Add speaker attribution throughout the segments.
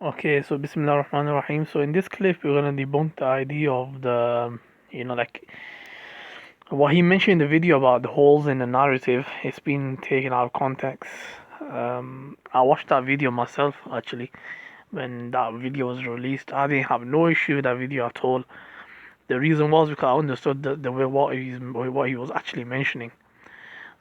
Speaker 1: Okay, so Bismillah ar-Rahman ar-Rahim. So in this clip, we're gonna debunk the idea of like what he mentioned in the video about the holes in the narrative. It's been taken out of context. I watched that video myself actually when that video was released. I didn't have no issue with that video at all. The reason was because I understood the way what he was actually mentioning.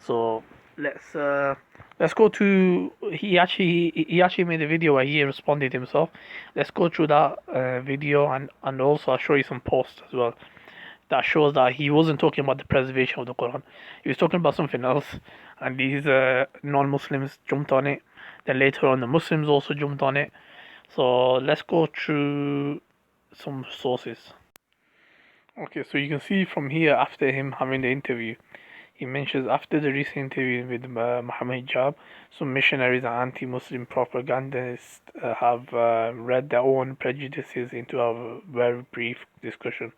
Speaker 1: So let's uh, let's go to he actually made a video where he responded himself. Let's go through that video and also I'll show you some posts as well that shows that he wasn't talking about the preservation of the Quran. He was talking about something else, and these non-Muslims jumped on it. Then later on, the Muslims also jumped on it. So let's go through some sources. Okay, so you can see from here after him having the interview, he mentions after the recent interview with Muhammad Hijab, some missionaries and anti-Muslim propagandists have read their own prejudices into a very brief discussion.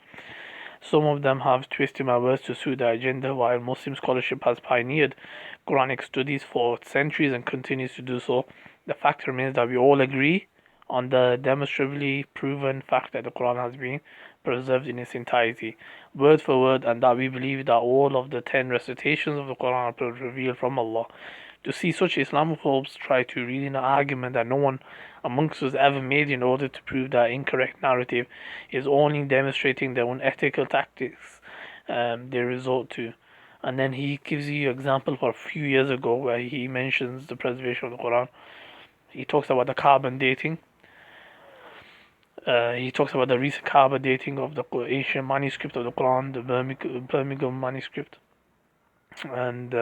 Speaker 1: Some of them have twisted my words to suit their agenda, while Muslim scholarship has pioneered Quranic studies for centuries and continues to do so. The fact remains that we all agree on the demonstrably proven fact that the Quran has been preserved in its entirety, word for word, and that we believe that all of the 10 recitations of the Quran are revealed from Allah. To see such Islamophobes try to read in an argument that no one amongst us ever made in order to prove that incorrect narrative is only demonstrating their own ethical tactics they resort to. And then he gives you an example for a few years ago where he mentions the preservation of the Quran. He talks about the carbon dating. He talks about the recent carbon dating of the ancient manuscript of the Quran, the Birmingham manuscript, and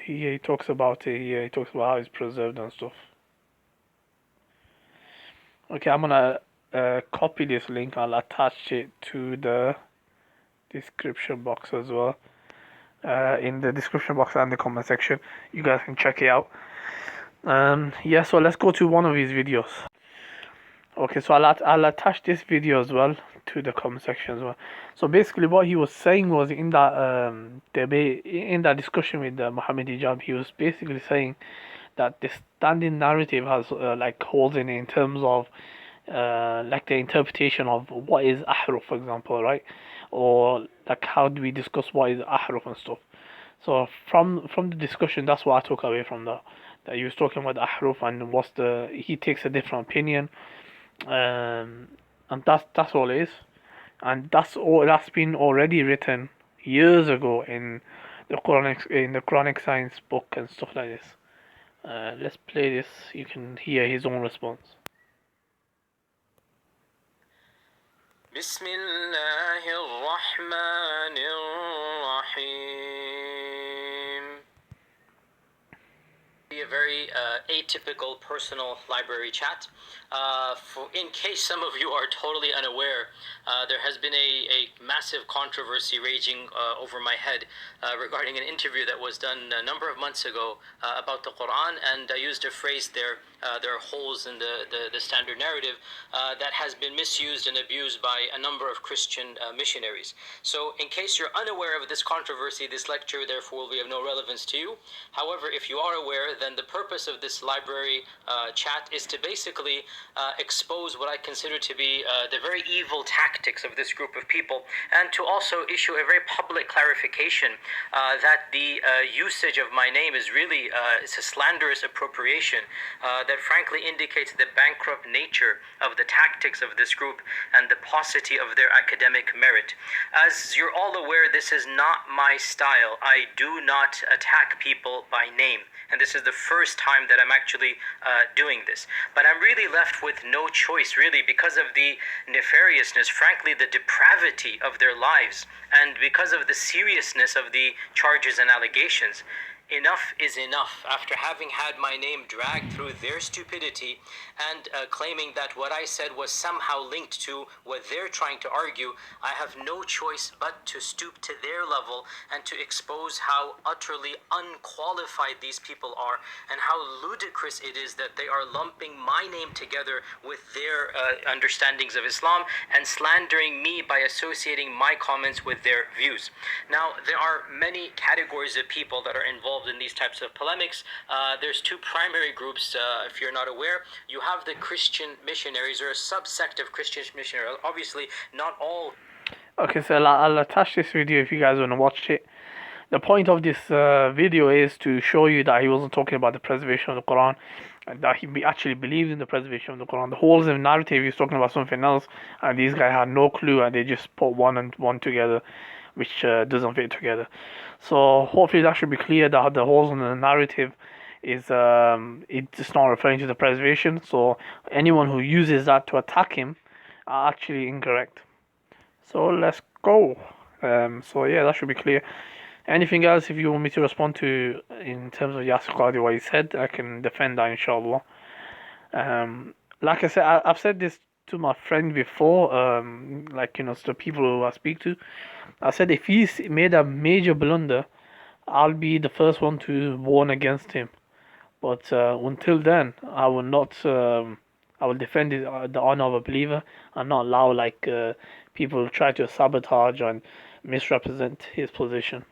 Speaker 1: he talks about it. He talks about how it's preserved and stuff. Okay, I'm gonna copy this link. I'll attach it to the description box as well. In the description box and the comment section, you guys can check it out. Yeah, so let's go to one of his videos. Okay, so I'll attach this video as well to the comment section as well. So basically, what he was saying was in that debate, in that discussion with Muhammad Hijab, he was basically saying that the standing narrative has like holes in it in terms of like the interpretation of what is ahruf, for example, right? Or like how do we discuss what is ahruf and stuff. So from the discussion, that's what I took away from that. That he was talking about ahruf and he takes a different opinion, and that's all it is, and that's been already written years ago the Quranic science book and stuff like this. Let's play this. You can hear his own response.
Speaker 2: بسم الله الرحمن الرحيم. Be a very atypical personal library chat. In case some of you are totally unaware, there has been a massive controversy raging over my head regarding an interview that was done a number of months ago about the Quran, and I used a phrase there. There are holes in the standard narrative that has been misused and abused by a number of Christian missionaries. So in case you're unaware of this controversy, this lecture therefore will be of no relevance to you. However, if you are aware, then the purpose of this library chat is to basically expose what I consider to be the very evil tactics of this group of people, and to also issue a very public clarification that the usage of my name is really it's a slanderous appropriation that frankly indicates the bankrupt nature of the tactics of this group and the paucity of their academic merit. As you're all aware, this is not my style. I do not attack people by name, and this is the first time that I'm actually doing this. But I'm really left with no choice, really, because of the nefariousness, frankly, the depravity of their lives, and because of the seriousness of the charges and allegations. Enough is enough. After having had my name dragged through their stupidity and claiming that what I said was somehow linked to what they're trying to argue, I have no choice but to stoop to their level and to expose how utterly unqualified these people are and how ludicrous it is that they are lumping my name together with their understandings of Islam and slandering me by associating my comments with their views. Now, there are many categories of people that are involved involved in these types of polemics. There's two primary groups, if you're not aware. You have the Christian missionaries, or a subsect of Christian missionaries. Obviously, not all.
Speaker 1: Okay, so I'll attach this video if you guys want to watch it. The point of this video is to show you that he wasn't talking about the preservation of the Quran, and that he actually believed in the preservation of the Quran. The whole narrative he's talking about something else, and these guys had no clue, and they just put one and one together, which doesn't fit together. So hopefully that should be clear that the holes in the narrative is it's not referring to the preservation. So anyone who uses that to attack him are actually incorrect. So let's go. So yeah, that should be clear. Anything else if you want me to respond to in terms of Yasir Qadhi, what he said, I can defend that inshallah. Like I said, I've said this to my friend before, like, to the people who I speak to. I said if he's made a major blunder, I'll be the first one to warn against him. But until then, I will not. I will defend the honor of a believer and not allow people try to sabotage and misrepresent his position.